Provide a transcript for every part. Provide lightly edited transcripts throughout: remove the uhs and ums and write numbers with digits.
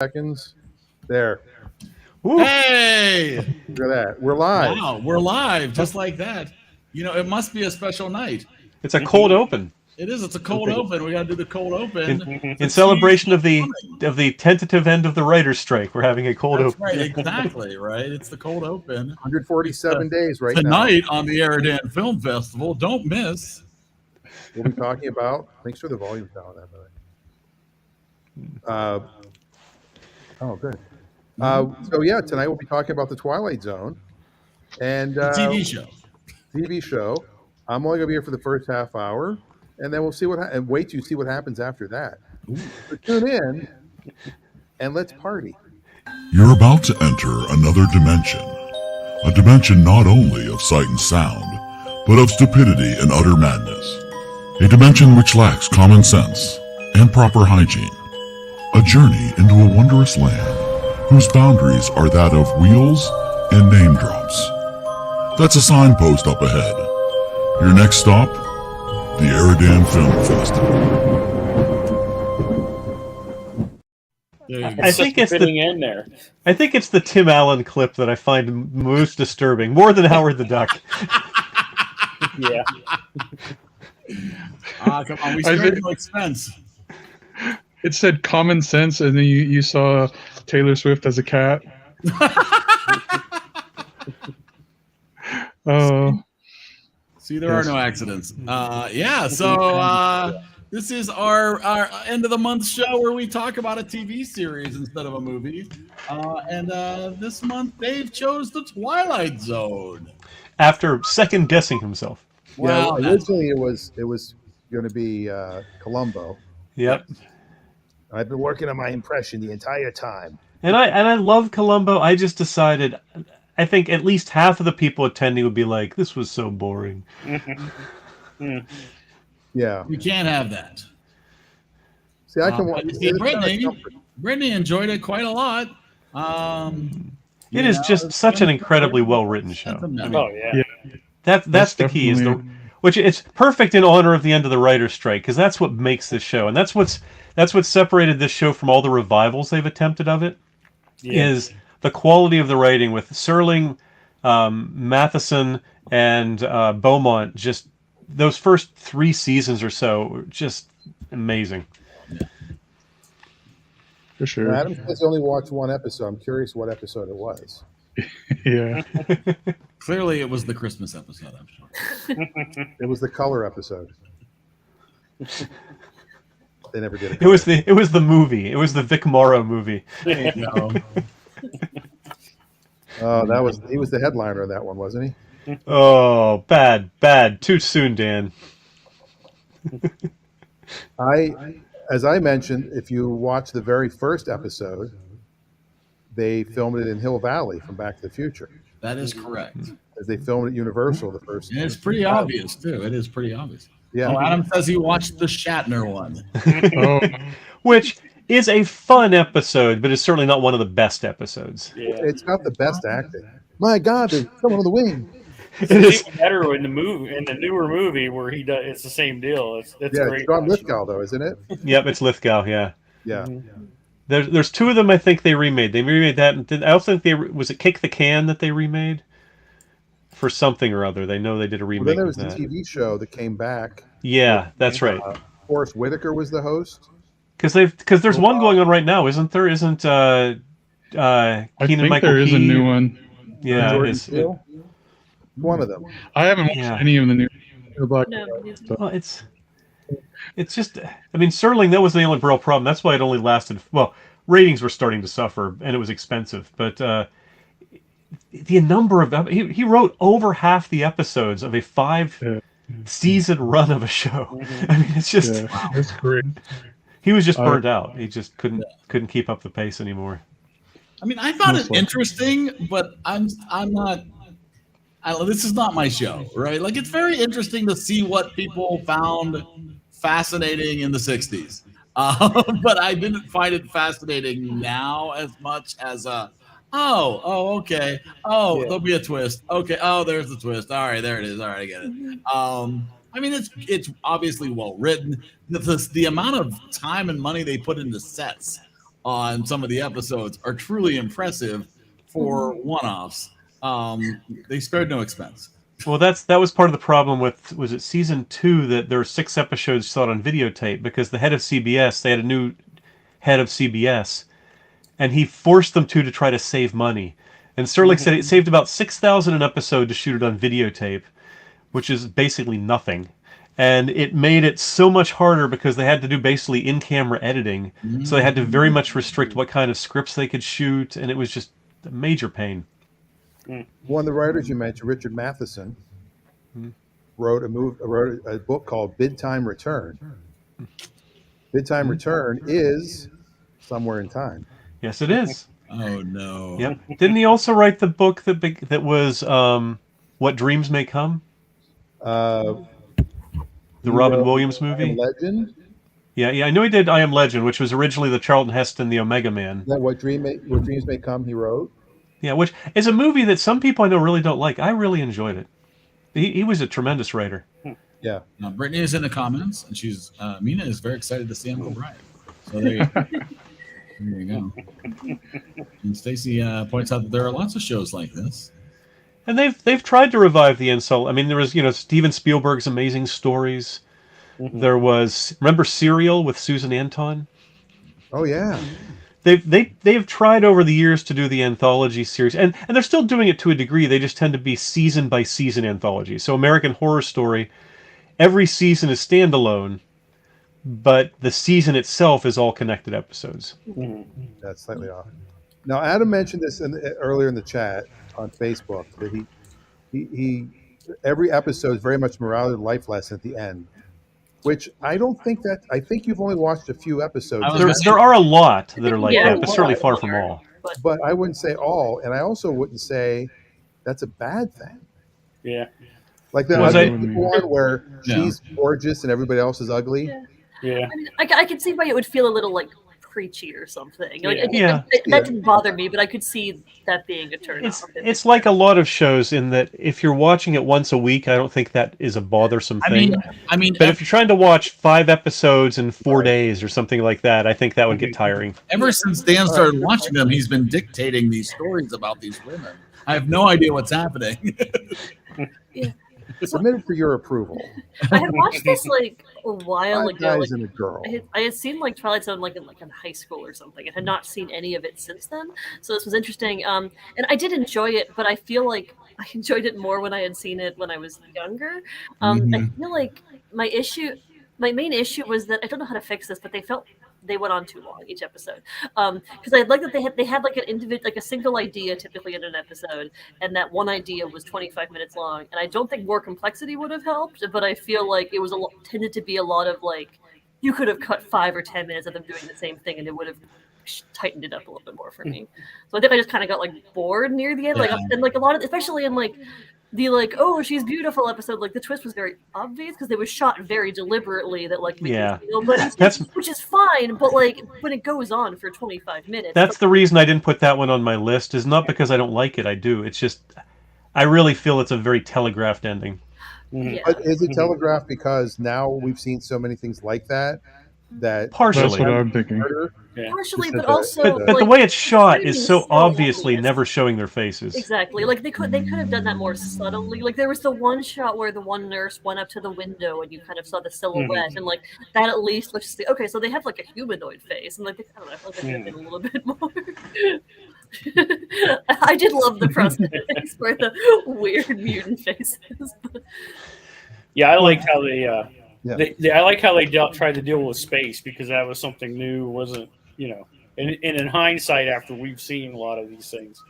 seconds. There. Ooh. Hey! Look at that. We're live. Wow, we're live just like that. You know, it must be a special night. It's a cold open. It is. It's a cold open. We got to do the cold open. In celebration of the tentative end of the writer's strike, we're having a cold That's open. right, exactly, right? It's the cold open. 147 days right Tonight now. on the EriDan Film Festival. Don't miss. We'll be talking about. Thanks for the volume down that way. Good. So yeah, tonight we'll be talking about the Twilight Zone and The TV show. TV show. I'm only gonna be here for the first half hour, and then we'll see and wait to see what happens after that. So tune in and let's party. You're about to enter another dimension. A dimension not only of sight and sound, but of stupidity and utter madness. A dimension which lacks common sense and proper hygiene. A journey into a wondrous land whose boundaries are that of wheels and name drops. That's a signpost up ahead. Your next stop, the EriDan Film Festival. I think it's the Tim Allen clip that I find most disturbing, more than Howard the Duck. Yeah. Come on, we started no expense. It said common sense, and then you saw Taylor Swift as a cat. See, there are no accidents. This is our end of the month show where we talk about a TV series instead of a movie. This month, Dave chose the Twilight Zone. After second guessing himself. Well, originally it was going to be Columbo. Yep. I've been working on my impression the entire time. And I love Columbo. I just decided, I think at least half of the people attending would be like, this was so boring. Yeah. You can't have that. See, I can Brittany enjoyed it quite a lot. It is just such an incredibly well-written show. That's the key. Which it's perfect in honor of the end of the writer's strike, because that's what makes this show, and that's what separated this show from all the revivals they've attempted of it. Is the quality of the writing with Serling, Matheson, and Beaumont. Just those first 3 seasons or so were just amazing. For sure. Adam says he only watched one episode. I'm curious what episode it was. Yeah. Clearly, it was the Christmas episode, I'm sure. It was the color episode. They never did it. It was the movie. It was the Vic Morrow movie. Oh, he was the headliner of that one, wasn't he? Oh, bad. Too soon, Dan. As I mentioned, if you watch the very first episode, they filmed it in Hill Valley from Back to the Future. That is correct. As they filmed at Universal the first. And it's pretty obvious too. It is pretty obvious. Yeah. Oh, Adam says he watched the Shatner one. Which is a fun episode, but it's certainly not one of the best episodes. Yeah. It's not the best acting. My God, there's someone on the wing. It's even better in the newer movie where he does. It's the same deal. It's great. It's John Lithgow though, isn't it? Yep, it's Lithgow. Yeah. Yeah. There's 2 of them I think they remade. They remade that, and I also think was it Kick the Can that they remade for something or other. They know they did a remake. Well, then there was of the that. TV show that came back. Yeah, that's right. Forrest Whitaker was the host. Because there's one going on right now, isn't there? Isn't I think Michael there is Key? a new one. Yeah, One of them. I haven't watched any of the new Black. Well, it's just, I mean, Serling, that was the only real problem. That's why it only lasted. Well, ratings were starting to suffer, and it was expensive. But the number of he wrote over half the episodes of a 5-season run of a show. I mean, it's just that's great. He was just burned out. He just couldn't keep up the pace anymore. I mean, I found it interesting, but I'm not. This is not my show, right? Like, it's very interesting to see what people found fascinating in the 60s. But I didn't find it fascinating now as much as okay. There'll be a twist. Okay. Oh, there's the twist. All right, there it is. All right, I get it. I mean, it's obviously well written. The amount of time and money they put into sets on some of the episodes are truly impressive for one-offs. They spared no expense. Well, that was part of the problem with, was it season 2, that there were 6 episodes shot on videotape because the head of CBS, they had a new head of CBS, and he forced them to try to save money. And Serlich said it saved about $6,000 an episode to shoot it on videotape, which is basically nothing. And it made it so much harder because they had to do basically in-camera editing. So they had to very much restrict what kind of scripts they could shoot, and it was just a major pain. One of the writers you mentioned, Richard Matheson, wrote a book called Bid Time Return. Bid Time Return is somewhere in time. Yes, it is. Oh no! Yep. Didn't he also write the book that was What Dreams May Come? The Robin Williams movie. Legend. Yeah. I know he did I Am Legend, which was originally the Charlton Heston, the Omega Man. That What Dreams May Come. He wrote. Yeah, which is a movie that some people I know really don't like. I really enjoyed it. He was a tremendous writer. Yeah. Now, Brittany is in the comments, and she's Mina is very excited to see Uncle Brian. So there you go. And Stacy points out that there are lots of shows like this. And they've tried to revive the insult. I mean, there was Steven Spielberg's Amazing Stories. There was, remember Serial with Susan Anton? Oh yeah. They've tried over the years to do the anthology series, and they're still doing it to a degree. They just tend to be season by season anthologies. So American Horror Story, every season is standalone, but the season itself is all connected episodes. That's slightly off. Now Adam mentioned this earlier in the chat on Facebook that he every episode is very much morality and life lesson at the end. Which I don't think that. I think you've only watched a few episodes. There are a lot that are like that, but certainly far from all. But I wouldn't say all, and I also wouldn't say that's a bad thing. Yeah. Like the one where she's gorgeous and everybody else is ugly. Yeah. I mean, I could see why it would feel a little like preachy or something. Like, that didn't bother me, but I could see that being a turn off. It's like a lot of shows in that if you're watching it once a week, I don't think that is a bothersome thing. I mean, but if you're trying to watch 5 episodes in 4 days or something like that, I think that would get tiring. Ever since Dan started watching them, he's been dictating these stories about these women. I have no idea what's happening. Submitted for your approval. I had watched this like a while ago. Guys and a girl. I had seen like Twilight Zone like in high school or something, and had not seen any of it since then. So this was interesting. And I did enjoy it, but I feel like I enjoyed it more when I had seen it when I was younger. I feel like my main issue was that I don't know how to fix this, but they went on too long each episode. Because I like that they had like an individual, like a single idea typically in an episode, and that one idea was 25 minutes long. And I don't think more complexity would have helped, but I feel like it was tended to be a lot of like, you could have cut 5 or 10 minutes of them doing the same thing, and it would have tightened it up a little bit more for me. So I think I just kind of got like bored near the end, and like a lot of, especially in like the like, oh, she's beautiful episode, like the twist was very obvious because it was shot very deliberately that like nobody's, which is fine, but like when it goes on for 25 minutes. That's the reason I didn't put that one on my list, is not because I don't like it, I do. It's just I really feel it's a very telegraphed ending. But is it telegraphed because now we've seen so many things like that partially. That's what I'm thinking. Partially, but also, but the way it's shot is so obviously never showing their faces. Exactly. Like they could have done that more subtly. Like there was the one shot where the one nurse went up to the window and you kind of saw the silhouette, and like that at least looks just okay. So they have like a humanoid face, and like I don't know, like they did a little bit more. I did love the prosthetics for the weird mutant faces. Yeah, I liked how I like how they tried to deal with space, because that was something new, wasn't, and in hindsight, after we've seen a lot of these things,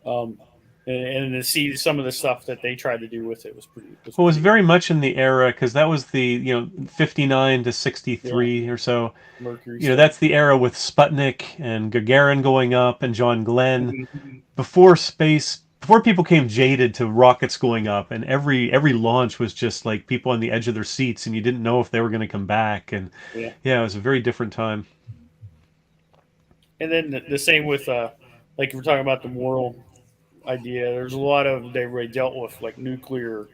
and to see some of the stuff that they tried to do with it was pretty. It was very much in the era, because that was the 59 to 63 or so. Mercury that's the era with Sputnik and Gagarin going up and John Glenn. Before people came jaded to rockets going up, and every launch was just like people on the edge of their seats, and you didn't know if they were going to come back. And it was a very different time. And then the same with like we're talking about the moral idea. There's a lot of they already dealt with like nuclear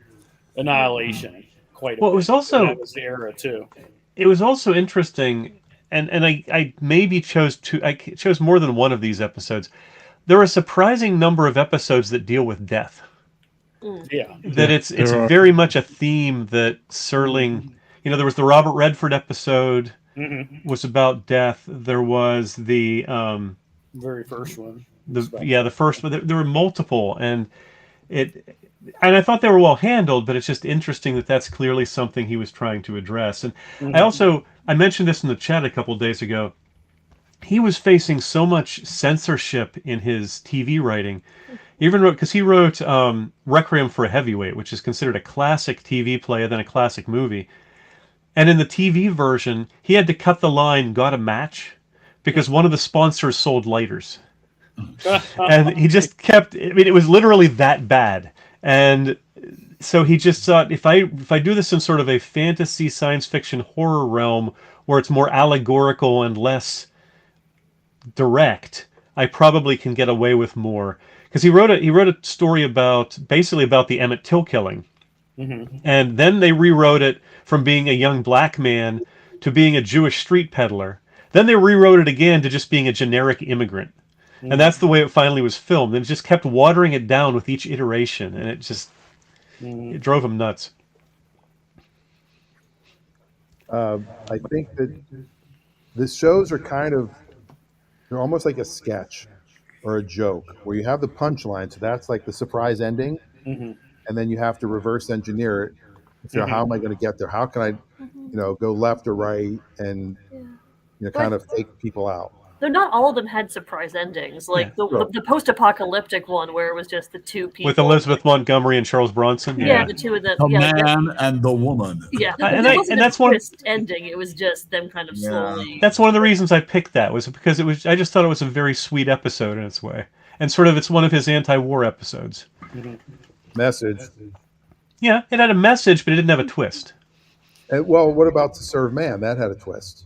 annihilation quite a bit. It was also that was the era too. It was also interesting. and I maybe chose more than one of these episodes. There are a surprising number of episodes that deal with death. Yeah. That it's very much a theme that Serling. There was the Robert Redford episode was about death. There was the very first one. The first one. There were multiple, and I thought they were well handled, but it's just interesting that that's clearly something he was trying to address. And I mentioned this in the chat a couple of days ago. He was facing so much censorship in his TV writing. He wrote Requiem for a Heavyweight, which is considered a classic TV play and then a classic movie. And in the TV version, he had to cut the line, "got a match," because one of the sponsors sold lighters. And he just kept, it was literally that bad. And so he just thought, if I do this in sort of a fantasy science fiction horror realm where it's more allegorical and less direct, I probably can get away with more. Because he wrote a story basically about the Emmett Till killing. And then they rewrote it from being a young black man to being a Jewish street peddler. Then they rewrote it again to just being a generic immigrant. And that's the way it finally was filmed. And it just kept watering it down with each iteration. And it just it drove him nuts. I think that the shows are they're almost like a sketch or a joke where you have the punchline. So that's like the surprise ending. And then you have to reverse engineer it. So how am I going to get there? How can I, go left or right and, kind of fake people out? Though not all of them had surprise endings. Like the post-apocalyptic one where it was just the two people. With Elizabeth Montgomery and Charles Bronson? Yeah, the two of them. The man and the woman. Yeah, and that's one ending. It was just them kind of slowly. That's one of the reasons I picked that, was because I just thought it was a very sweet episode in its way. And sort of it's one of his anti-war episodes. Message. Yeah, it had a message, but it didn't have a twist. And, well, what about To Serve Man? That had a twist.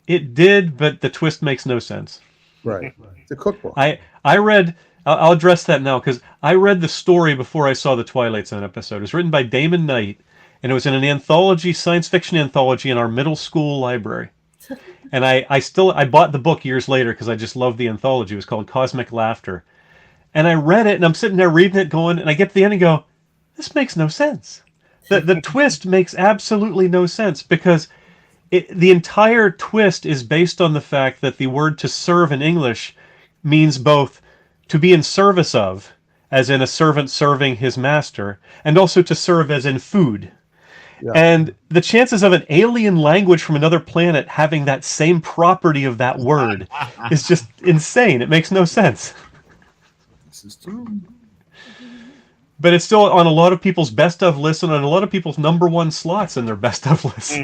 It did, but the twist makes no sense. Right. It's a cookbook. I'll address that now, because I read the story before I saw the Twilight Zone episode. It was written by Damon Knight, and it was in an anthology, science fiction anthology in our middle school library. And I bought the book years later because I just loved the anthology. It was called Cosmic Laughter. And I read it, and I'm sitting there reading it going, and I get to the end and go, this makes no sense. The twist makes absolutely no sense, because the entire twist is based on the fact that the word to serve in English means both to be in service of, as in a servant serving his master, and also to serve as in food. Yeah. And the chances of an alien language from another planet having that same property of that word is just insane. It makes no sense. This is true. But it's still on a lot of people's best of lists and on a lot of people's number one slots in their best of lists.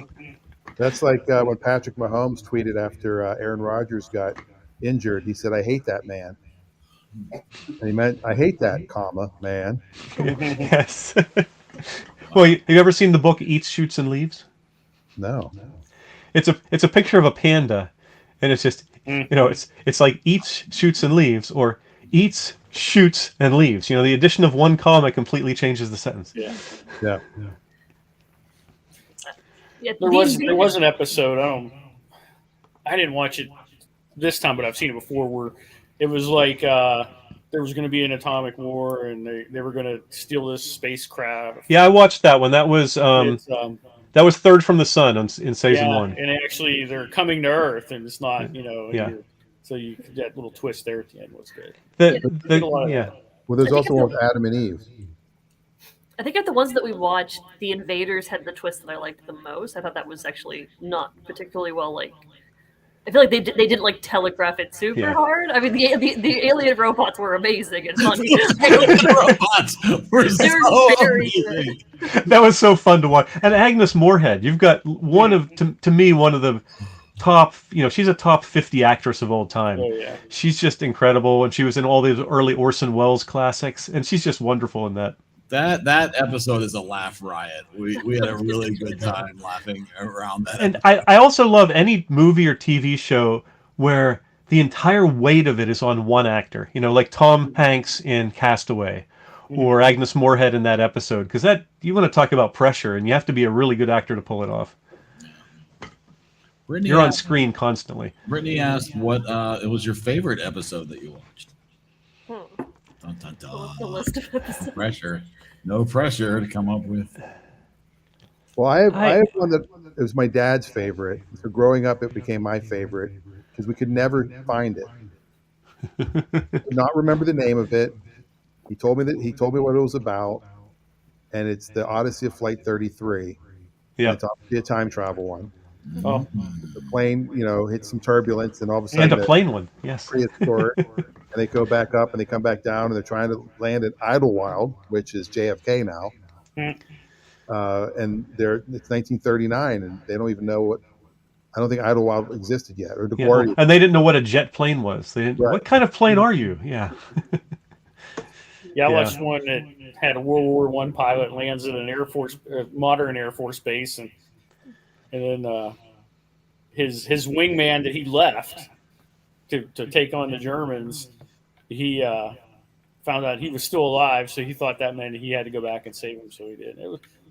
That's like when Patrick Mahomes tweeted after Aaron Rodgers got injured. He said, "I hate that man." And he meant, "I hate that, comma, man." Yes. Well, have you ever seen the book Eats, Shoots, and Leaves? No. It's a picture of a panda, and it's just it's like eats, shoots, and leaves, or eats, shoots, and leaves. The addition of one comma completely changes the sentence. Yeah. There was an episode. I didn't watch it this time, but I've seen it before, where it was like there was going to be an atomic war, and they were going to steal this spacecraft. Yeah, I watched that one. That was Third from the Sun in season 1. And actually, they're coming to Earth, and it's not so that little twist there at the end was good. Well, there's also one with Adam and Eve. I think of the ones that we watched, the Invaders had the twist that I liked the most. I thought that was actually not particularly well, I feel like they didn't telegraph it super hard. I mean, the alien robots were amazing and funny. The robots were so amazing. That was so fun to watch. And Agnes Moorehead, you've got to me one of the top. She's a top 50 actress of all time. Oh, yeah. She's just incredible, and she was in all these early Orson Welles classics, and she's just wonderful in that. That episode is a laugh riot. We had a really good time laughing around that. And I also love any movie or TV show where the entire weight of it is on one actor. Like Tom Hanks in Castaway, or Agnes Moorehead in that episode. Because you want to talk about pressure, and you have to be a really good actor to pull it off. Brittany You're on asked, screen constantly. Brittany asked what it was your favorite episode that you watched. Dun, dun, dun. What's the list of episodes? No pressure to come up with. Well, I have one that it was my dad's favorite. So growing up, it became my favorite because we could never find it. Could not remember the name of it. He told me what it was about, and it's the Odyssey of Flight 33. Yeah, it's obviously a time travel one. Oh, the plane, hits some turbulence, and all of a sudden, and a plane one, yes. Prehistoric, and they go back up, and they come back down, and they're trying to land at Idlewild, which is JFK now. And it's 1939, and they don't even know what. I don't think Idlewild existed yet, or LaGuardia. And they didn't know what a jet plane was. They didn't. Right. What kind of plane are you? Yeah. I watched one that had a World War I pilot lands at an modern Air Force base, and then his wingman that he left to take on the Germans, he found out he was still alive, so he thought that meant he had to go back and save him, so he did.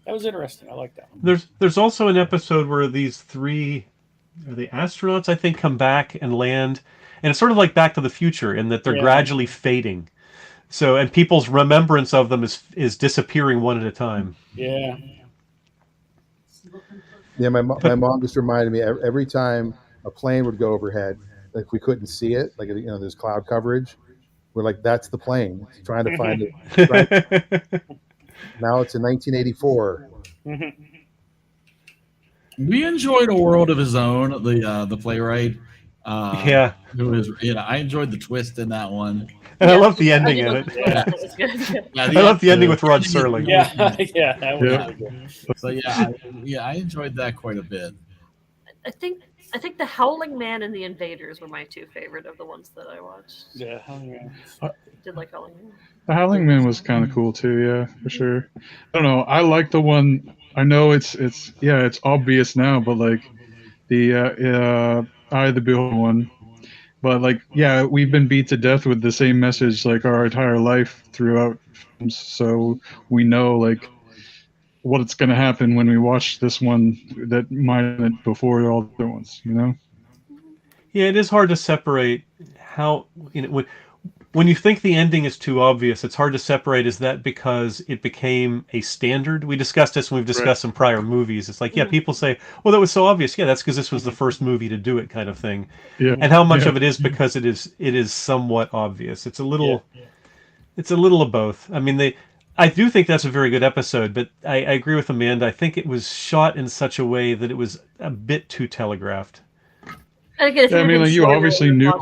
That was interesting. I like that one. There's also an episode where these three the astronauts, I think, come back and land, and it's sort of like Back to the Future in that they're gradually fading. So, and people's remembrance of them is disappearing one at a time. Yeah. Yeah, my mom just reminded me every time a plane would go overhead, like we couldn't see it, like there's cloud coverage. We're like, that's the plane. It's trying to find it. Now it's in 1984. We enjoyed A World of His Own, the playwright. Who is I enjoyed the twist in that one. And I love the ending in it. I love the ending with Rod Serling. That was good. So I enjoyed that quite a bit. I think the Howling Man and the Invaders were my two favorite of the ones that I watched. Yeah, Howling Man. Did like Howling Man. The Howling Man was kind of cool too, yeah, for sure. I don't know. I like the one. I know it's obvious now, but like the Eye of the Beholder one. But like, we've been beat to death with the same message like our entire life throughout films, so we know like what's going to happen when we watch this one that might have been before all the other ones, Yeah, it is hard to separate how when you think the ending is too obvious, it's hard to separate. Is that because it became a standard? We discussed this when we've discussed some prior movies. It's like, people say, well, that was so obvious. Yeah, that's because this was the first movie to do it, kind of thing. Yeah. And how much of it is because it is somewhat obvious. It's a little of both. I mean, I do think that's a very good episode, but I agree with Amanda. I think it was shot in such a way that it was a bit too telegraphed. You obviously knew.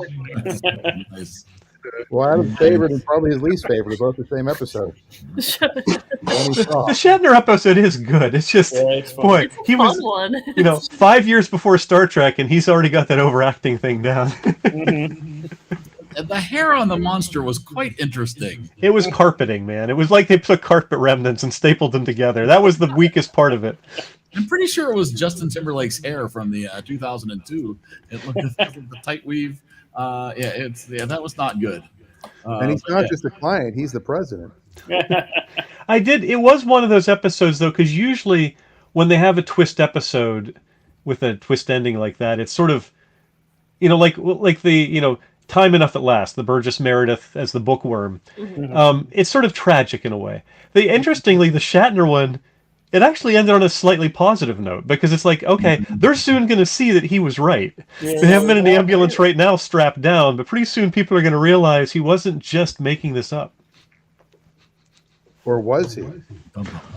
Well, Adam's favorite and probably his least favorite are both the same episode. The Shatner episode is good. It's just, boy, he was, 5 years before Star Trek, and he's already got that overacting thing down. The hair on the monster was quite interesting. It was carpeting, man. It was like they took carpet remnants and stapled them together. That was the weakest part of it. I'm pretty sure it was Justin Timberlake's hair from the 2002. It looked like the tight weave. That was not good. And he's not just a client; he's the president. It was one of those episodes though, because usually when they have a twist episode with a twist ending like that, it's sort of, like the Time Enough at Last, the Burgess Meredith as the bookworm. It's sort of tragic in a way. Interestingly, the Shatner one, it actually ended on a slightly positive note because it's like, okay, they're soon going to see that he was right. They have him in an ambulance right now strapped down, but pretty soon people are going to realize he wasn't just making this up. Or was he?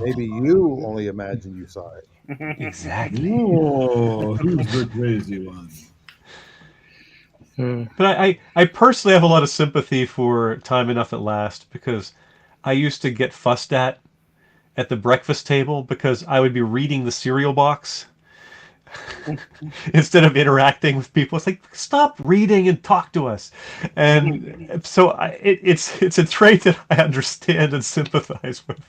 Maybe you only imagined you saw it. Exactly. Oh, who's the crazy one? But I personally have a lot of sympathy for Time Enough at Last because I used to get fussed at the breakfast table because I would be reading the cereal box instead of interacting with people. It's like, stop reading and talk to us. And so it's a trait that I understand and sympathize with.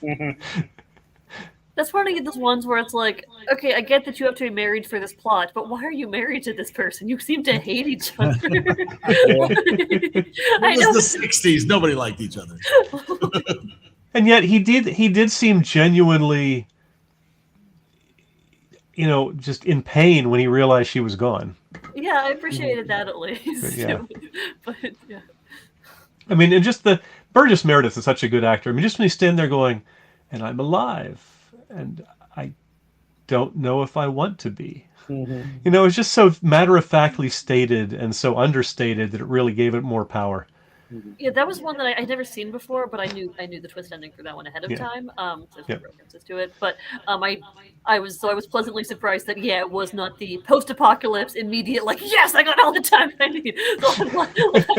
That's one of those ones where it's like, okay, I get that you have to be married for this plot, but why are you married to this person? You seem to hate each other. It was the 60s. Nobody liked each other. And yet he did seem genuinely just in pain when he realized she was gone. Yeah, I appreciated that at least. But, yeah. But yeah. I mean, and just Burgess Meredith is such a good actor. I mean, just when he's standing there going, and I'm alive, and I don't know if I want to be. Mm-hmm. It's just so matter-of-factly stated and so understated that it really gave it more power. Yeah, that was one that I'd never seen before, but I knew the twist ending for that one ahead of time. There's no references to it, but I was pleasantly surprised that it was not the post-apocalypse immediate yes, I got all the time I need. So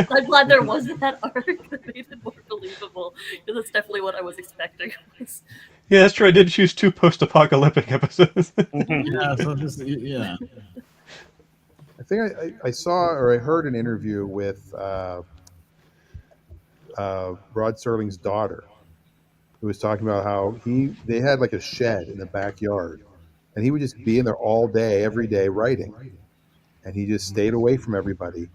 I'm glad there was that arc that made it more believable, because that's definitely what I was expecting. Yeah, that's true. I did choose 2 post-apocalyptic episodes. Yeah, so just I think I saw or I heard an interview with Rod Serling's daughter, who was talking about how they had like a shed in the backyard, and he would just be in there all day, every day, writing, and he just stayed away from everybody,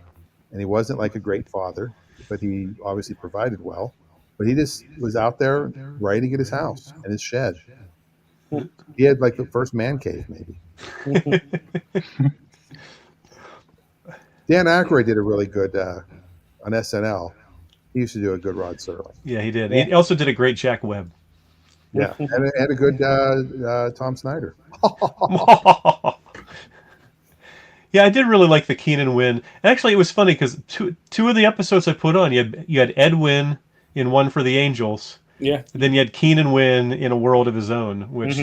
and he wasn't like a great father, but he obviously provided well, but he just was out there writing at his house in his shed. He had like the first man cave, maybe. Dan Aykroyd did a really good on SNL. He used to do a good Rod Serling. Yeah, he did. Yeah. He also did a great Jack Webb. Yeah, and a good Tom Snyder. Yeah, I did really like the Keenan Wynn. Actually, it was funny because two of the episodes I put on, you had Ed Wynn in One for the Angels. Yeah. And then you had Keenan Wynn in A World of His Own, which,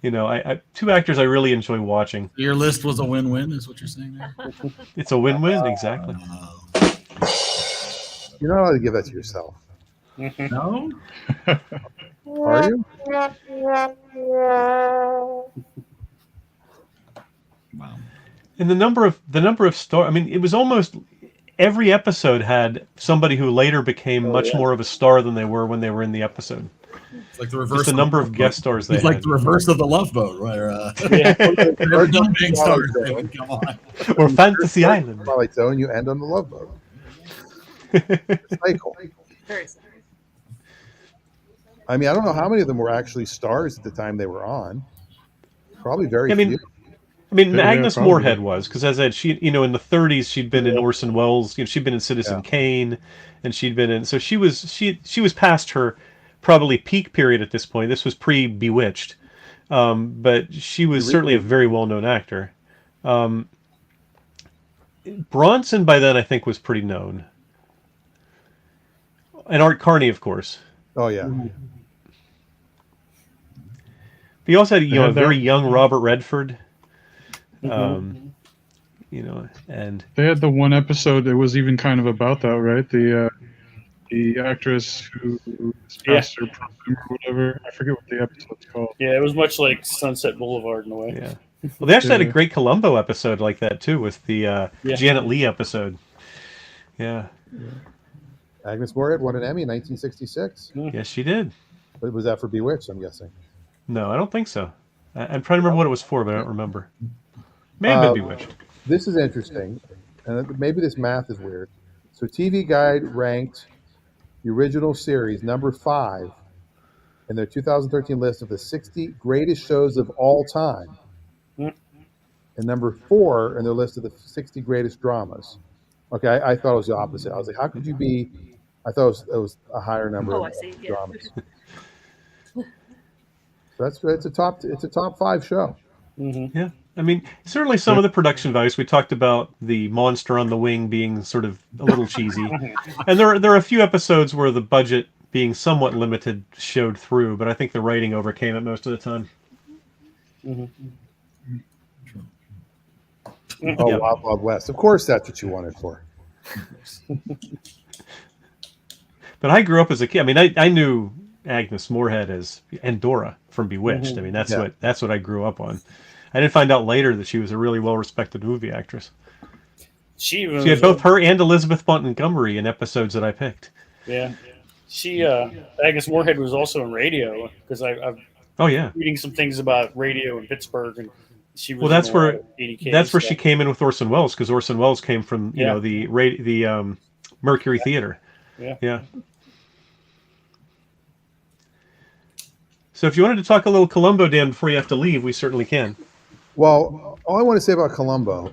I 2 actors I really enjoy watching. Your list was a win-win, is what you're saying there? It's a win-win, exactly. You're not allowed to give that to yourself. No? Are you? Wow. And the number of stars. I mean, it was almost every episode had somebody who later became much more of a star than they were when they were in the episode. It's like the reverse. Just the number of guest stars they had. It's like the reverse of the Love Boat, where they're done being stars. Come on. Or Fantasy Island. Twilight Zone, you end on the Love Boat. Cycle. Very sorry. I mean, I don't know how many of them were actually stars at the time they were on. Probably very few. I mean, Agnes Moorehead was, because as I said, she, in the 30s, she'd been in Orson Welles. She'd been in Citizen Kane, and she'd been in. So she was past her probably peak period at this point. This was pre Bewitched, but she was certainly a very well-known actor. Bronson by then, I think, was pretty known. And Art Carney, of course. Oh yeah. He also had a very young Robert Redford. And they had the one episode that was even kind of about that, right? The actress who passed her prime or whatever. I forget what the episode's called. Yeah, it was much like Sunset Boulevard in a way. Yeah. Well, they actually had a great Columbo episode like that too, with the Janet Leigh episode. Yeah. Agnes Moorehead won an Emmy in 1966. Yes, she did. But was that for Bewitched, I'm guessing? No, I don't think so. I'm trying to remember what it was for, but I don't remember. May have been Bewitched. This is interesting, and maybe this math is weird. So TV Guide ranked the original series number 5 in their 2013 list of the 60 greatest shows of all time, and number 4 in their list of the 60 greatest dramas. Okay, I thought it was the opposite. I was like, how could you be? I thought it was a higher number of dramas. So it's a top 5 show. Mm-hmm. Yeah, I mean, certainly some of the production values. We talked about the monster on the wing being sort of a little cheesy, and there are a few episodes where the budget being somewhat limited showed through, but I think the writing overcame it most of the time. Oh, yeah. Wild Wild West. Of course, that's what you wanted for. But I grew up as a kid. I mean, I knew Agnes Moorehead as Endora from Bewitched. I mean, that's what I grew up on. I didn't find out later that she was a really well-respected movie actress. She had both her and Elizabeth Montgomery in episodes that I picked. Yeah, Agnes Moorehead was also in radio, because I've reading some things about radio in Pittsburgh, and she was. Well, that's where she came in with Orson Welles, because Orson Welles came from the Mercury Theater. Yeah. So if you wanted to talk a little Columbo, Dan, before you have to leave, we certainly can. Well, all I want to say about Columbo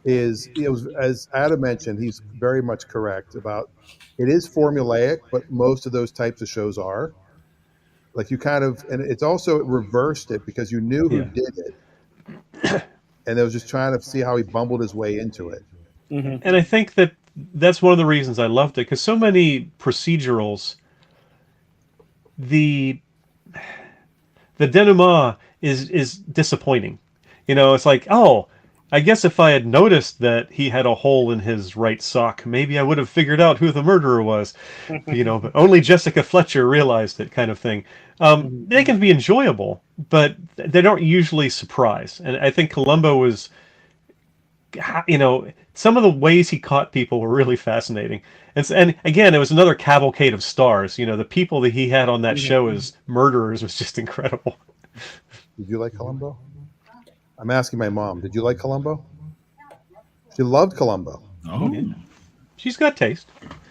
is, as Adam mentioned, he's very much correct about it is formulaic, but most of those types of shows are. Like you kind of, and it's also reversed it because you knew who did it, and they was just trying to see how he bumbled his way into it. Mm-hmm. And I think that's one of the reasons I loved it, because so many procedurals, the denouement is disappointing. It's like, oh, I guess if I had noticed that he had a hole in his right sock, maybe I would have figured out who the murderer was. But only Jessica Fletcher realized it, kind of thing. They can be enjoyable, but they don't usually surprise. And I think Columbo was, some of the ways he caught people were really fascinating. And again, it was another cavalcade of stars. The people that he had on that show as murderers was just incredible. Did you like Columbo? I'm asking my mom. Did you like Columbo? She loved Columbo. Oh, yeah. She's got taste.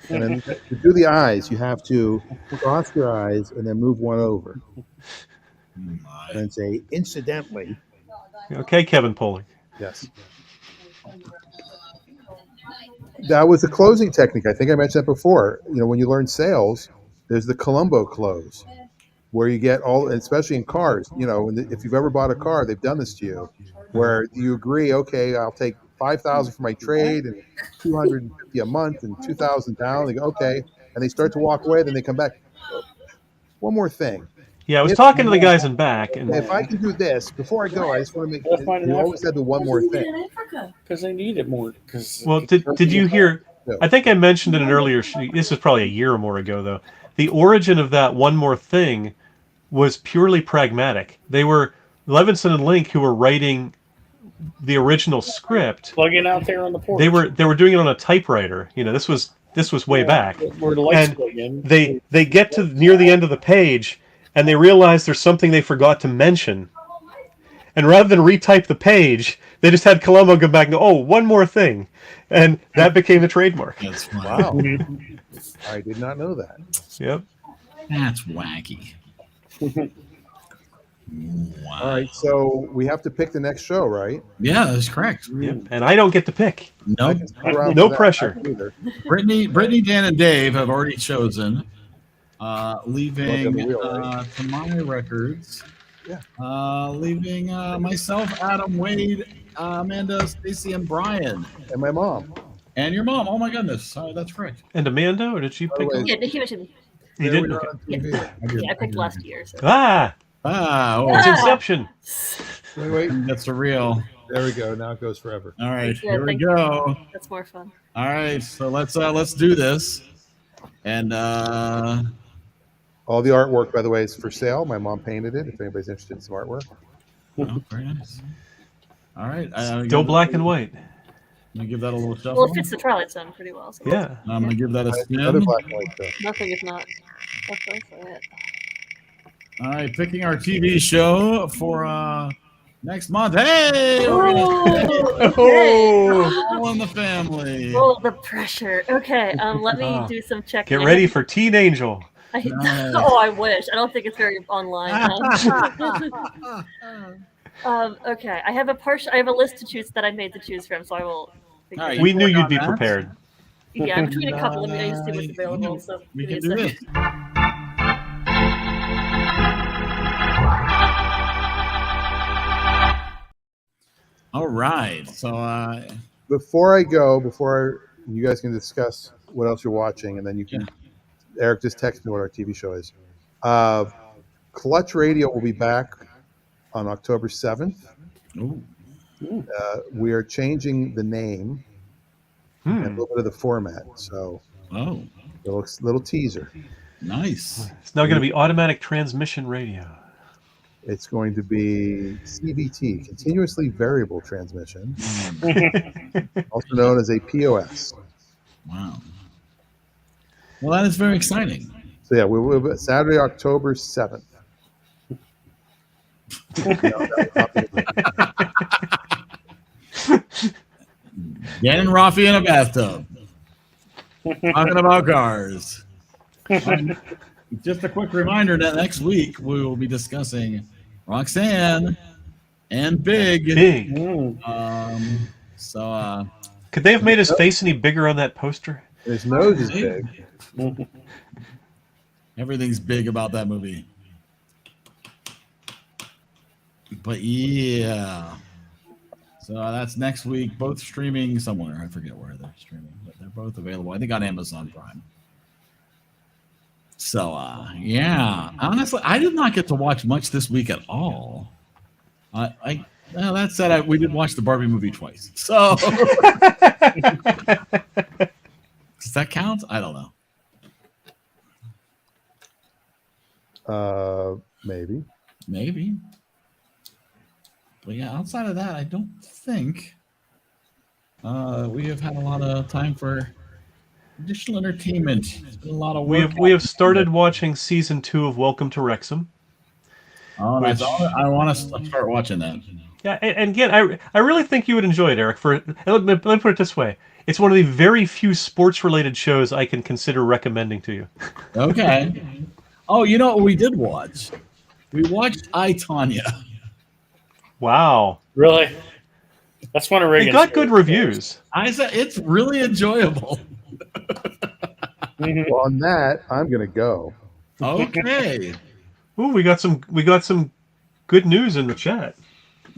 And then to do the eyes, you have to cross your eyes and then move one over, and then say incidentally. Okay, Kevin Pollak. Yes. That was the closing technique. I think I mentioned that before. When you learn sales, there's the Columbo close, where you get all, especially in cars. If you've ever bought a car, they've done this to you, where you agree, okay, I'll take $5,000 for my trade and $250 a month and $2,000 down. They go, okay, and they start to walk away. Then they come back. One more thing. Yeah, I was talking to the guys in back, and if I can do this before I go, I just want to make. You always had the one more thing because they need it more. Well, did you hear? I think I mentioned in an earlier. This was probably a year or more ago, though. The origin of that one more thing was purely pragmatic. They were Levinson and Link, who were writing the original script, plugging out there on the porch. They were doing it on a typewriter. This was way back. And they get to near the end of the page, and they realize there's something they forgot to mention. And rather than retype the page, they just had Columbo come back and go, "Oh, one more thing," and that became the trademark. That's fun. Wow. I did not know that. Yep. That's wacky. Wow. All right, so we have to pick the next show, right? Yeah, that's correct. Yep. And I don't get to pick. Nope. No pressure. Brittany, Dan, and Dave have already chosen. Leaving to my records. Yeah. Leaving myself, Adam, Wade, Amanda, Stacy, and Brian. And my mom. And your mom. Oh my goodness. That's correct. And Amanda, or did she pick? Yeah, he mentioned me. He did. Yeah, I picked last year. So. It's Inception. Wait. That's a real. There we go. Now it goes forever. All right, here we go. That's more fun. All right, so let's do this. And all the artwork, by the way, is for sale. My mom painted it. If anybody's interested in some artwork. Oh, very nice. All right. Still black and white. I'm gonna give that a little shuffle. Well, it fits the Twilight Zone pretty well. So yeah. I'm gonna give that a spin. Nothing if not. It. All right, picking our TV show for next month. Hey, All in the Family. Oh, the pressure. Okay, let me do some checking. Get ready for Teen Angel. Nice. Oh, I wish. I don't think it's very online. Okay, I have a list to choose that I made to choose from, so I will. Right, we knew you'd be prepared. Yeah, I'm between a couple of me. I just see what's available. So we can do this. All right. So before you guys can discuss what else you're watching, and then you can. Eric just texted me what our TV show is. Clutch Radio will be back on October 7th. Ooh. We are changing the name and a little bit of the format. So, little teaser. Nice. It's now going to be automatic transmission radio. It's going to be CVT, continuously variable transmission, also known as a POS. Wow. Well, that is very exciting. So yeah, we'll be Saturday, October 7th. Dan and Rafi in a bathtub. Talking about cars. Just a quick reminder that next week we will be discussing Roxanne and big. Big. So could they have made his face any bigger on that poster? His nose is big. Everything's big about that movie. But yeah. So that's next week. Both streaming somewhere. I forget where they're streaming, but they're both available. I think on Amazon Prime. So yeah. Honestly, I did not get to watch much this week at all. That said, we did watch the Barbie movie twice. So does that count? I don't know. Maybe. But yeah, outside of that, I don't think we have had a lot of time for additional entertainment. It's been a lot of work. We have started watching season 2 of Welcome to Wrexham. Oh, nice. I want to start watching that. Yeah, and again, I really think you would enjoy it, Eric. Let me put it this way: it's one of the very few sports-related shows I can consider recommending to you. Okay. Oh, you know what we did watch? We watched I, Tonya. Wow. Really? That's one of Reagan's. It got good reviews. I said it's really enjoyable. Well, on that, I'm gonna go. Okay. Ooh, we got some good news in the chat.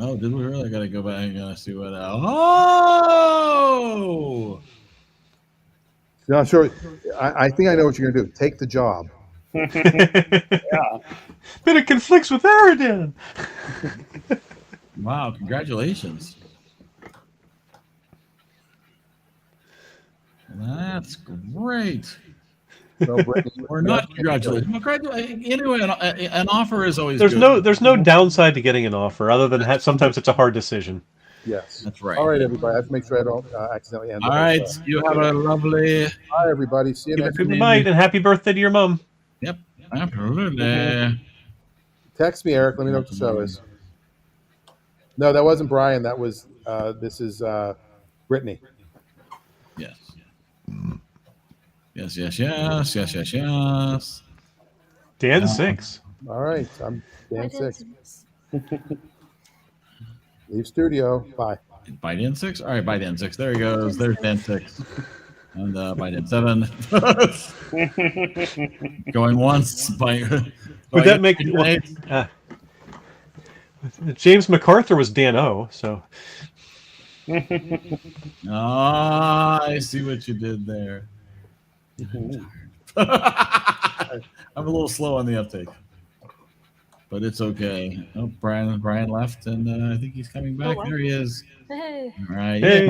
Oh, did we really? I gotta go back and see what. Oh. No, sure. I think I know what you're gonna do. Take the job. Yeah. But it conflicts with EriDan. Wow! Congratulations. That's great. Or not congratulations. Anyway, an offer is always good. There's no downside to getting an offer other than sometimes it's a hard decision. Yes, that's right. All right, everybody. I have to make sure I don't accidentally end. All right, you have a lovely. Bye, everybody. See you next week. Good night and happy birthday to your mom. Yep, absolutely. Text me, Eric. Let me know what the show is. No, that wasn't Brian. That was this is Brittany. Yes. Yes. Dan 6. All right, I'm Dan 6. Leave studio. Bye. Bye, Dan 6. All right, bye, Dan 6. There he goes. There's Dan 6. And bye, Dan 7. Going once. Would that make James MacArthur was Dan O, so. I see what you did there. I'm a little slow on the uptake, but it's okay. Oh, Brian left, and I think he's coming back. Oh, wow. There he is. Hey. All right. Hey.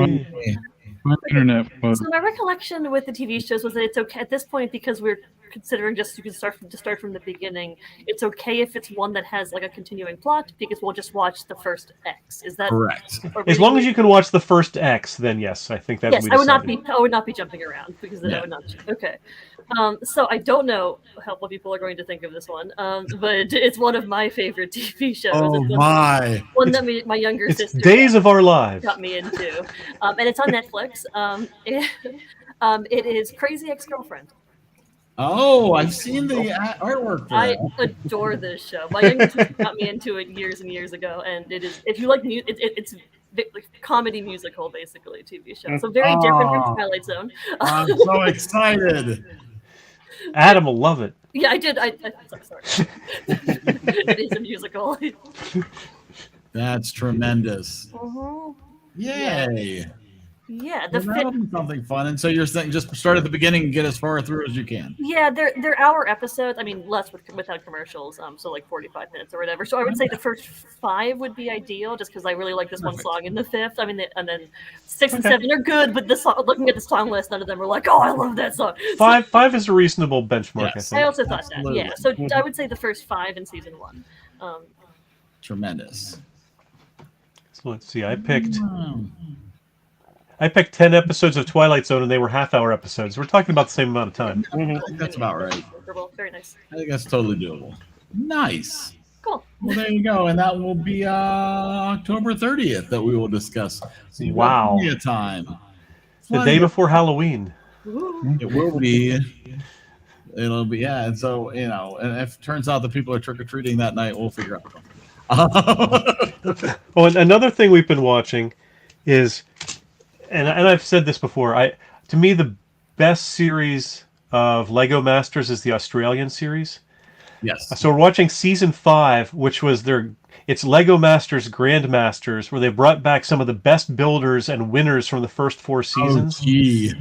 Internet. So my recollection with the TV shows was that it's okay at this point because we're considering you can start from the beginning. It's okay if it's one that has like a continuing plot because we'll just watch the first X. Is that correct? As long as you can watch the first X, then yes, I think that's. Yes, I would not be jumping around because then I would not. Okay. So I don't know what people are going to think of this one, but it's one of my favorite TV shows. Oh my! One that my younger sister Days of Our Lives got me into, and it's on Netflix. It is Crazy Ex-Girlfriend. Oh, I've seen the artwork for I adore this show. My younger sister got me into it years and years ago, and it is if you like music, it's like comedy musical basically TV show. So very different from Twilight Zone. I'm so excited. Adam will love it. Yeah, I did. I'm sorry. It is a musical. That's tremendous. Uh-huh. Yay. Yeah, that'll be something fun. And so you're saying just start at the beginning and get as far through as you can. Yeah, they're hour episodes. I mean, less without commercials. So like 45 minutes or whatever. So I would say the first 5 would be ideal, just because I really like this one song in the 5th. I mean, and then 6 and 7 are good, but this song, looking at the song list, none of them are like, oh, I love that song. Five is a reasonable benchmark. Yes. I also thought that. Yeah, so I would say the first 5 in season 1. Tremendous. So let's see. I picked 10 episodes of Twilight Zone, and they were half-hour episodes. We're talking about the same amount of time. I think that's about right. Very nice. I think that's totally doable. Nice. Cool. Well, there you go, and that will be October 30th that we will discuss. Wow. Time. The day before Halloween. It will be. It'll be, yeah. And so, and if it turns out that people are trick-or-treating that night, we'll figure out. Oh, and another thing we've been watching is, and I've said this before, to me the best series of Lego Masters is the Australian series. Yes. So we're watching season 5, which was it's Lego Masters Grandmasters, where they brought back some of the best builders and winners from the first 4 seasons. Oh, gee.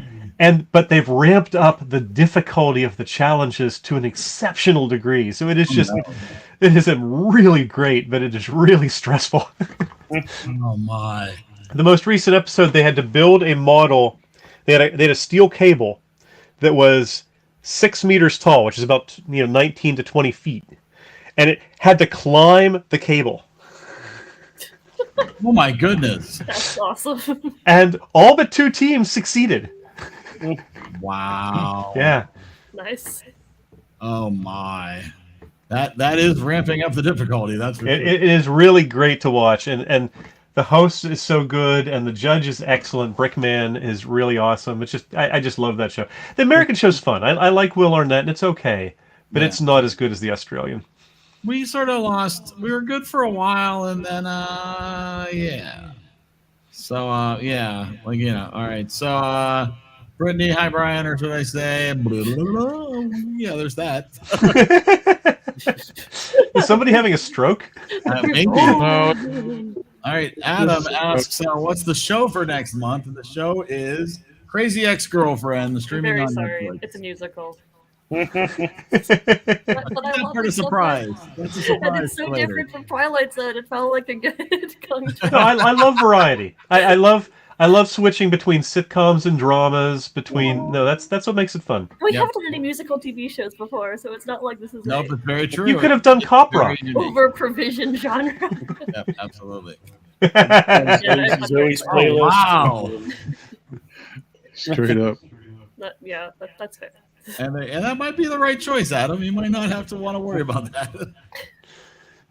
But they've ramped up the difficulty of the challenges to an exceptional degree. So it is just, it isn't really great, but it is really stressful. Oh my! The most recent episode, they had to build a model. They had a steel cable that was 6 meters tall, which is about 19 to 20 feet, and it had to climb the cable. Oh my goodness! That's awesome. And all but 2 teams succeeded. Wow. Yeah. Nice. Oh my. That is ramping up the difficulty. That's for sure. It is really great to watch, and the host is so good, and the judge is excellent. Brickman is really awesome. It's just I just love that show. The American show's fun. I like Will Arnett, and it's okay, but it's not as good as the Australian. We sort of lost. We were good for a while, and then yeah. So yeah, like all right. So Brittany, hi Brian, or should I say? Blah, blah, blah. Yeah, there's that. Is somebody having a stroke? Maybe. No. All right, Adam asks, what's the show for next month? And the show is Crazy Ex-Girlfriend, the I'm streaming very on sorry. Netflix. It's a musical. That's But part of surprise. That's a surprise. And it's so later. different from Twilight Zone. It felt like a good contrast. No, I love variety. I love switching between sitcoms and dramas. That's what makes it fun. We haven't done any musical TV shows before, so it's not like this is Nope, it's very true. You could have done Cop Rock. over provision genre. Yep, absolutely. Zoe's Oh, playlist. wow. Straight up. That's fair. And that might be the right choice, Adam. You might not have to want to worry about that.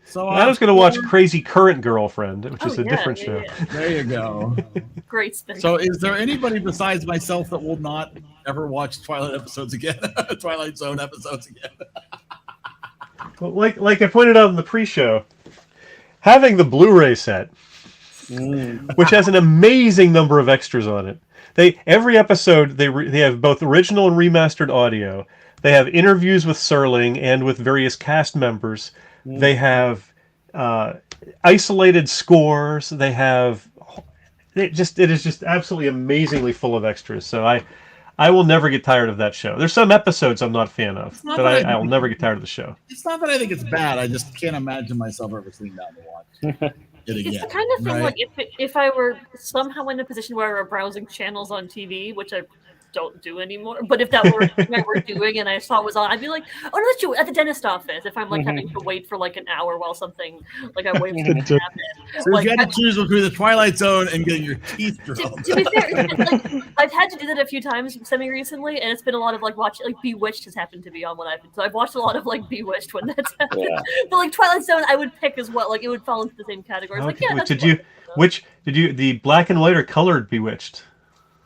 So I was going to watch Crazy Current Girlfriend, which is a different show. Yeah. There you go. Great spin. So is there anybody besides myself that will not ever watch Twilight episodes again? Twilight Zone episodes again? Well, like I pointed out in the pre-show, having the Blu-ray set, which has an amazing number of extras on it. Every episode they have both original and remastered audio. They have interviews with Serling and with various cast members. They have isolated scores. It is just absolutely amazingly full of extras. So I will never get tired of that show. There's some episodes I'm not a fan of, but I will never get tired of the show. It's not that I think it's bad. I just can't imagine myself ever sitting down to watch it again. It's the kind of thing like if I were somehow in a position where I were browsing channels on TV, which I don't do anymore. But if that were what we're doing and I saw it was on, I'd be like, oh no, that's you at the dentist office. If I'm like having to wait for like an hour while something like I wait for something to happen. So like, you got to choose between the Twilight Zone and getting your teeth drilled. To be fair, like, I've had to do that a few times semi-recently, and it's been a lot of like watching. Like Bewitched has happened to be on when so I've watched a lot of like Bewitched when that's happened. Yeah. But like Twilight Zone, I would pick as well. Like it would fall into the same category. Okay. Like, the black and white or colored Bewitched?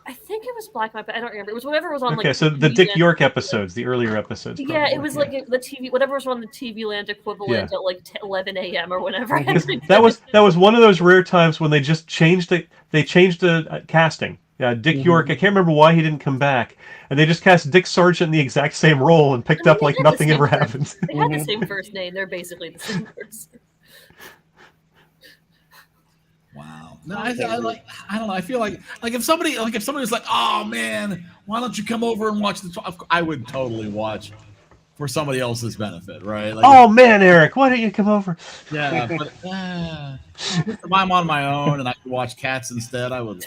I think it was black and white, but I don't remember. It was whatever was on. Okay, like, so the TV Dick Land. York episodes, the earlier episodes. Probably. Yeah, it was like the TV, whatever was on the TV Land equivalent at like 11 a.m. or whenever. that was one of those rare times when they just changed the casting. Dick York. I can't remember why he didn't come back, and they just cast Dick Sargent in the exact same role and picked up like nothing ever happened. They had the same first name. They're basically the same person. Wow. No, I don't know. I feel like if somebody was like, oh man, why don't you come over and watch I would totally watch for somebody else's benefit, right? Like, oh man, Eric, why don't you come over? Yeah, but if I'm on my own and I can watch Cats instead, I would.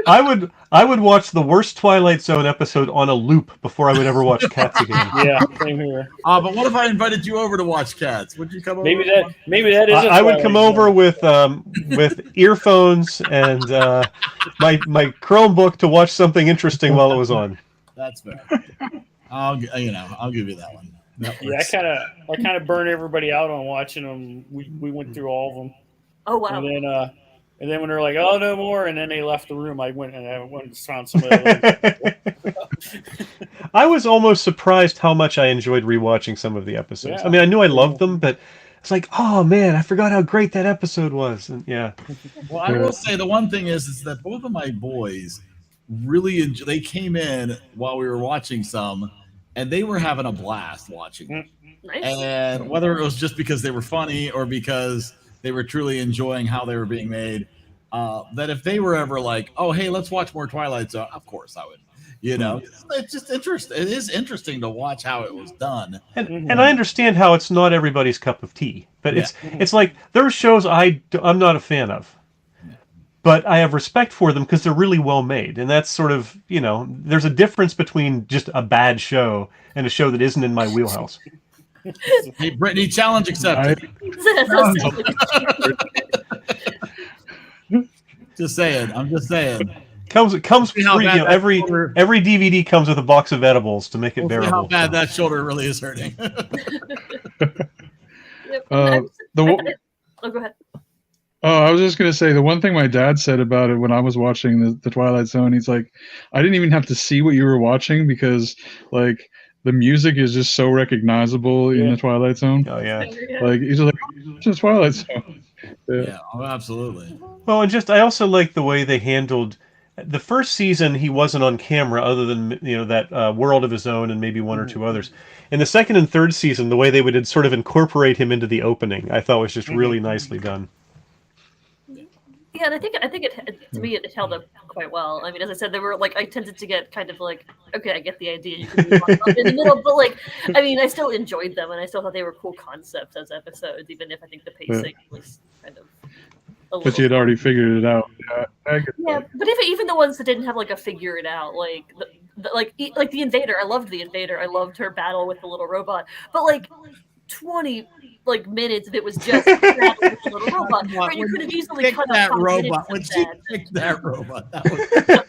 I would watch the worst Twilight Zone episode on a loop before I would ever watch Cats again. Yeah, same here. But what if I invited you over to watch Cats? Would you come over? Maybe that is. I would come over with earphones and my Chromebook to watch something interesting while it was on. That's fair. I'll give you that one. Yeah, I kind of burned everybody out on watching them. We went through all of them. Oh wow! And then when they're like, "Oh, no more," and then they left the room, I went and found some of the I was almost surprised how much I enjoyed rewatching some of the episodes. Yeah. I mean, I knew I loved them, but it's like, oh man, I forgot how great that episode was. And yeah. Well, I will say the one thing is that both of my boys really they came in while we were watching some, and they were having a blast watching it. Nice. And whether it was just because they were funny or because they were truly enjoying how they were being made, that if they were ever like, oh, hey, let's watch more Twilight Zone, of course I would. You know, it's just interesting. It is interesting to watch how it was done. And I understand how it's not everybody's cup of tea, but it's like there are shows I'm not a fan of, but I have respect for them because they're really well made, and that's sort of, you know, there's a difference between just a bad show and a show that isn't in my wheelhouse. Hey, Brittany, challenge accepted. Just saying. I'm just saying. It comes free. You know, every DVD comes with a box of edibles to make it bearable. See how bad that shoulder really is hurting. Oh, go ahead. Oh, I was just gonna say the one thing my dad said about it when I was watching the Twilight Zone. He's like, I didn't even have to see what you were watching because like the music is just so recognizable in the Twilight Zone. Oh yeah. Like he's just like, it's just Twilight Zone. Yeah, absolutely. Well, and just I also like the way they handled the first season. He wasn't on camera, other than, you know, that World of His Own and maybe one or two others. In the second and third season, the way they would sort of incorporate him into the opening, I thought was just really nicely done. Yeah, and I think to me it held up quite well. I mean, as I said, they were like, I tended to get kind of like, okay, I get the idea. You can move on in the middle, but like, I mean, I still enjoyed them, and I still thought they were cool concepts as episodes, even if I think the pacing was kind of. But you had already figured it out. Yeah, but even the ones that didn't have like a figure it out, like like the Invader, I loved the Invader. I loved her battle with the little robot, but like 20 minutes of it was just battling with the little robot. Right? You could have easily cut that out robot. When she picked that robot, that was...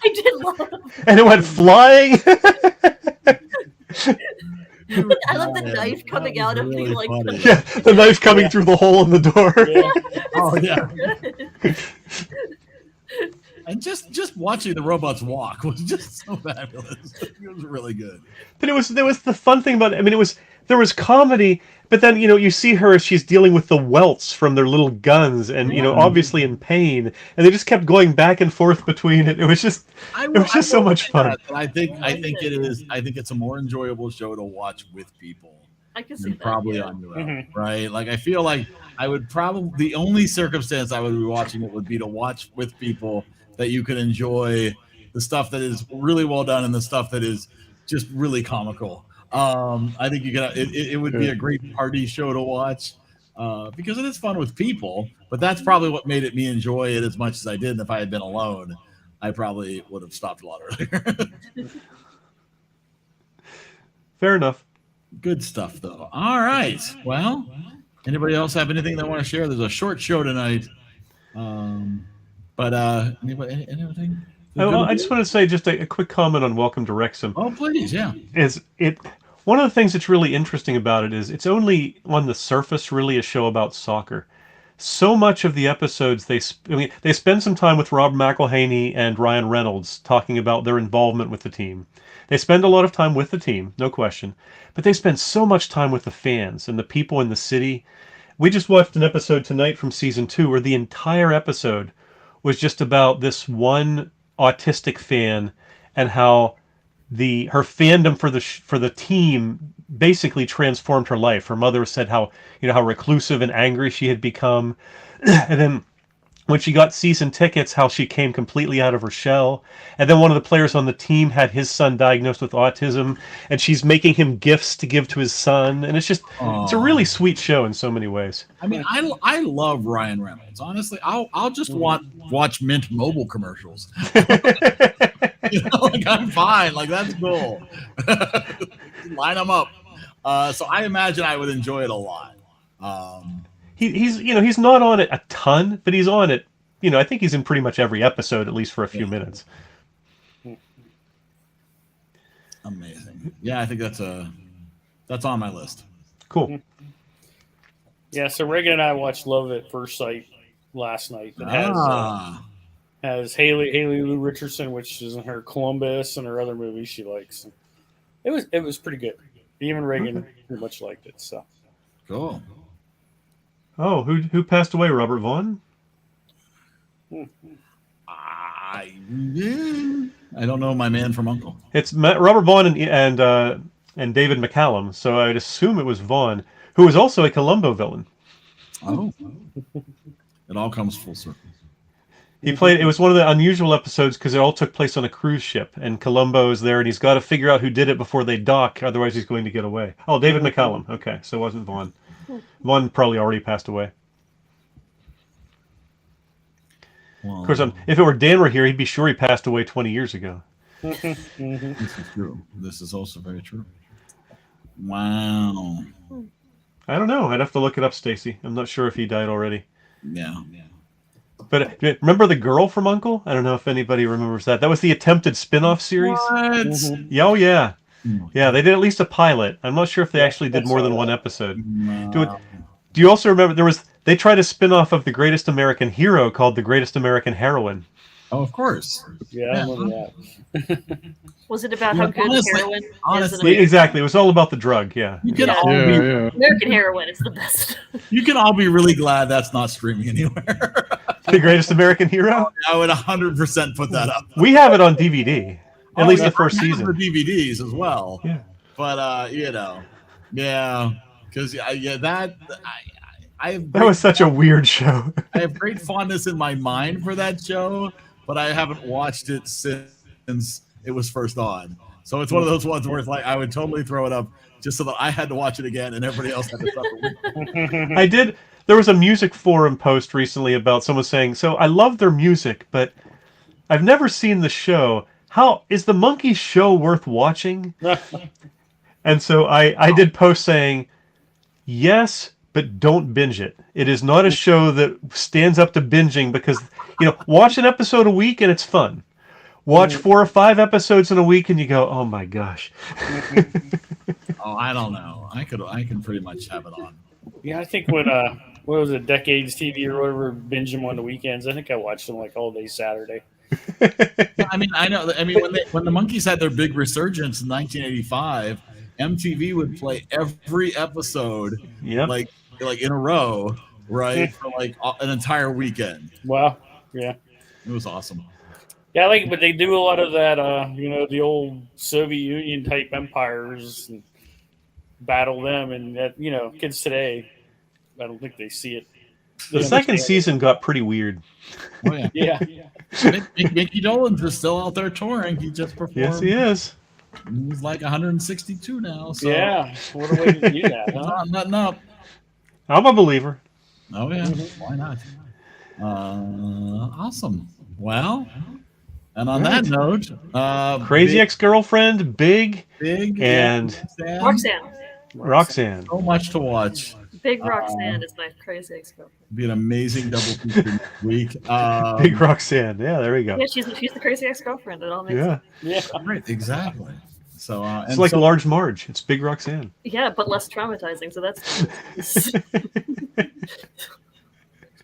I did love it. And it went flying. I love the knife coming out of the like. Yeah, the knife coming through the hole in the door. Yeah. Oh yeah. And just watching the robots walk was just so fabulous. It was really good. But there was the fun thing about it. I mean, there was comedy, but then, you know, you see her as she's dealing with the welts from their little guns, and you know, obviously in pain, and they just kept going back and forth between it. It was just so much fun. I think it's a more enjoyable show to watch with people. I can see that, probably on your own, right? Like I feel like I would probably the only circumstance I would be watching it would be to watch with people that you could enjoy the stuff that is really well done and the stuff that is just really comical. I think it would be a great party show to watch because it is fun with people. But that's probably what made me enjoy it as much as I did. And if I had been alone, I probably would have stopped a lot earlier. Fair enough. Good stuff, though. All right. Well, anybody else have anything they want to share? There's a short show tonight. But anything? I just want to say just a quick comment on Welcome to Wrexham. Oh, please, yeah. One of the things that's really interesting about it is it's only on the surface really a show about soccer. So much of the episodes they spend some time with Rob McElhenney and Ryan Reynolds talking about their involvement with the team. They spend a lot of time with the team, no question, but they spend so much time with the fans and the people in the city. We just watched an episode tonight from season 2 where the entire episode was just about this one autistic fan and how her fandom for the team basically transformed her life. Her mother said how reclusive and angry she had become, and then when she got season tickets, how she came completely out of her shell. And then one of the players on the team had his son diagnosed with autism, and she's making him gifts to give to his son. And it's a really sweet show in so many ways. I mean, I love Ryan Reynolds. Honestly, I'll just watch Mint Mobile commercials. Like I'm fine. Like that's cool. Line them up. So I imagine I would enjoy it a lot. He's not on it a ton, but he's on it. I think he's in pretty much every episode, at least for a few minutes. Amazing. Yeah, I think that's on my list. Cool. Yeah, so Reagan and I watched Love at First Sight last night. That has Haley Lou Richardson, which is in her Columbus and her other movies she likes. It was pretty good. Even Reagan pretty much liked it. So cool. Oh, who passed away? Robert Vaughn? I don't know my man from Uncle. It's Robert Vaughn and David McCallum, so I'd assume it was Vaughn, who was also a Columbo villain. Oh. It all comes full circle. He played. It was one of the unusual episodes because it all took place on a cruise ship, and Columbo is there, and he's got to figure out who did it before they dock, otherwise he's going to get away. Oh, David McCallum. Okay, so it wasn't Vaughn. Vaughn probably already passed away. Well, of course, if it were Dan were here, he'd be sure he passed away 20 years ago. This is true. This is also very true. Wow. I don't know. I'd have to look it up, Stacy. I'm not sure if he died already. Yeah. But remember the girl from Uncle? I don't know if anybody remembers that. That was the attempted spin-off series. What? Yeah, oh, yeah. Yeah, they did at least a pilot. I'm not sure if they actually did more than one episode. No. Do you also remember they tried a spin-off of The Greatest American Hero called The Greatest American Heroine? Oh, of course. Yeah, I remember that. Was it about how good heroin is? Exactly. It was all about the drug, yeah. You can all be American heroin is the best. You can all be really glad that's not streaming anywhere. The Greatest American Hero? I would 100% put that up. We have it on DVD. At least the first season. The DVDs as well. Yeah. But yeah, because that was such a weird show. I have great fondness in my mind for that show, but I haven't watched it since it was first on. So it's one of those ones where it's like I would totally throw it up just so that I had to watch it again and everybody else had to suffer. I did. There was a music forum post recently about someone saying, "So I love their music, but I've never seen the show. How is the Monkees show worth watching?" And so I did post saying, "Yes, but don't binge it. It is not a show that stands up to binging because, watch an episode a week and it's fun. Watch 4 or 5 episodes in a week and you go, oh my gosh." Oh, I don't know. I can pretty much have it on. Yeah, I think when what was it, Decades TV or whatever, binge them on the weekends. I think I watched them like all day Saturday. I mean, I know. I mean, when the Monkees had their big resurgence in 1985, MTV would play every episode, like in a row, right, for like an entire weekend. Wow, yeah, it was awesome. Yeah, but they do a lot of that. The old Soviet Union type empires, and battle them, and that kids today, I don't think they see it. The second season got pretty weird. Oh yeah, yeah. Mickey Dolenz is still out there touring. He just performed. Yes, he is. He's like 162 now. So. Yeah, what a way to do that, huh? Nothing up. I'm a believer. Oh yeah, why not? Awesome. Well, and on that note, Crazy Ex-Girlfriend, Big, and Roxanne. So much to watch. Big Roxanne is my Crazy Ex-Girlfriend. Be an amazing double feature next week. Big Roxanne. Yeah, there we go. Yeah, she's the Crazy Ex-Girlfriend. It all makes sense. Yeah, right, exactly. So it's like Large Marge. It's Big Roxanne. Yeah, but less traumatizing. So that's.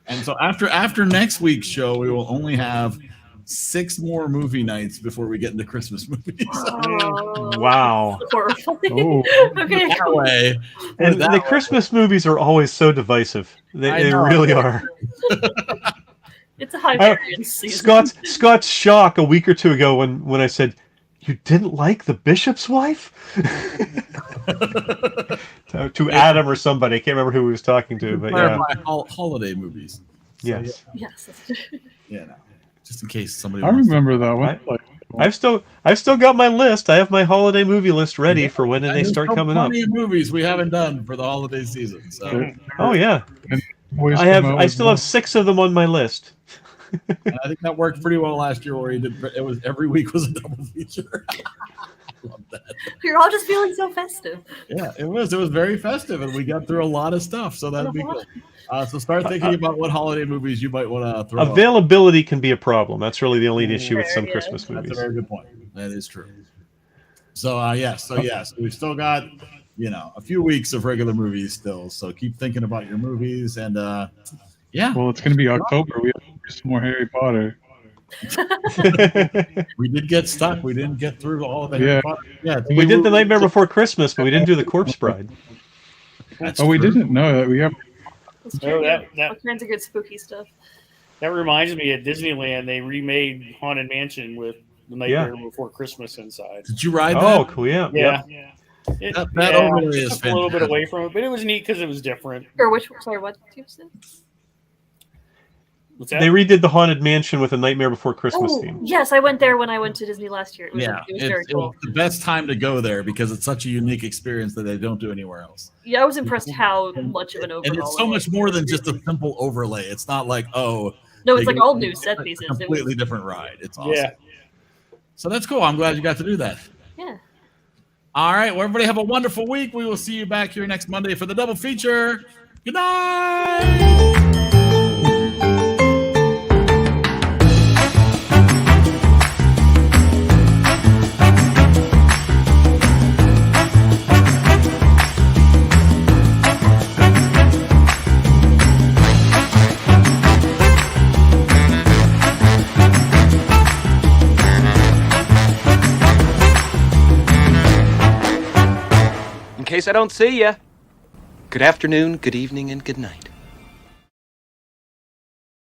And so after next week's show, we will only have 6 more movie nights before we get into Christmas movies. Oh, wow. Horrifying. Okay. That way. And the Christmas movies are always so divisive. They really are. It's a high variance season. Scott's shock a week or two ago when I said, "You didn't like The Bishop's Wife?" to Adam or somebody. I can't remember who he was talking to. But holiday movies. Yes. Yes. Yeah, no. Just in case somebody. I remember that one. I've still got my list. I have my holiday movie list ready for when they start coming up. Plenty of movies we haven't done for the holiday season. So. Oh yeah. I still have 6 of them on my list. And I think that worked pretty well last year, where it was every week was a double feature. I love that. You're all just feeling so festive. Yeah, it was very festive, and we got through a lot of stuff, so that'd be good. So start thinking about what holiday movies you might want to throw. Availability can be a problem. That's really the only issue with some Christmas movies. That's a very good point. That is true. So we've still got a few weeks of regular movies still. So keep thinking about your movies, and yeah. Well, it's going to be October. We have some more Harry Potter. We did get stuck. We didn't get through all of the Harry Potter. Yeah, we did The Nightmare Before Christmas, but we didn't do The Corpse Bride. That's we true. didn't know that. We have. It's true. that All kinds of good spooky stuff. That reminds me, at Disneyland, they remade Haunted Mansion with The Nightmare Before Christmas inside. Did you ride that? Oh, cool! Yeah. Yeah. That overlay is took a little bit away from it, but it was neat because it was different. Or which? Sorry, what did you say? What's that? They redid the Haunted Mansion with a Nightmare Before Christmas theme. Yes, I went there when I went to Disney last year. It was very cool. It was the best time to go there because it's such a unique experience that they don't do anywhere else. Yeah, I was impressed how much of an overhaul. And it's so much more than just a simple overlay. It's not like, no, it's like all new set pieces. It's a completely different ride. It's awesome. Yeah. So that's cool. I'm glad you got to do that. Yeah. All right. Well, everybody have a wonderful week. We will see you back here next Monday for the double feature. Good night. In case I don't see ya, good afternoon, good evening, and good night.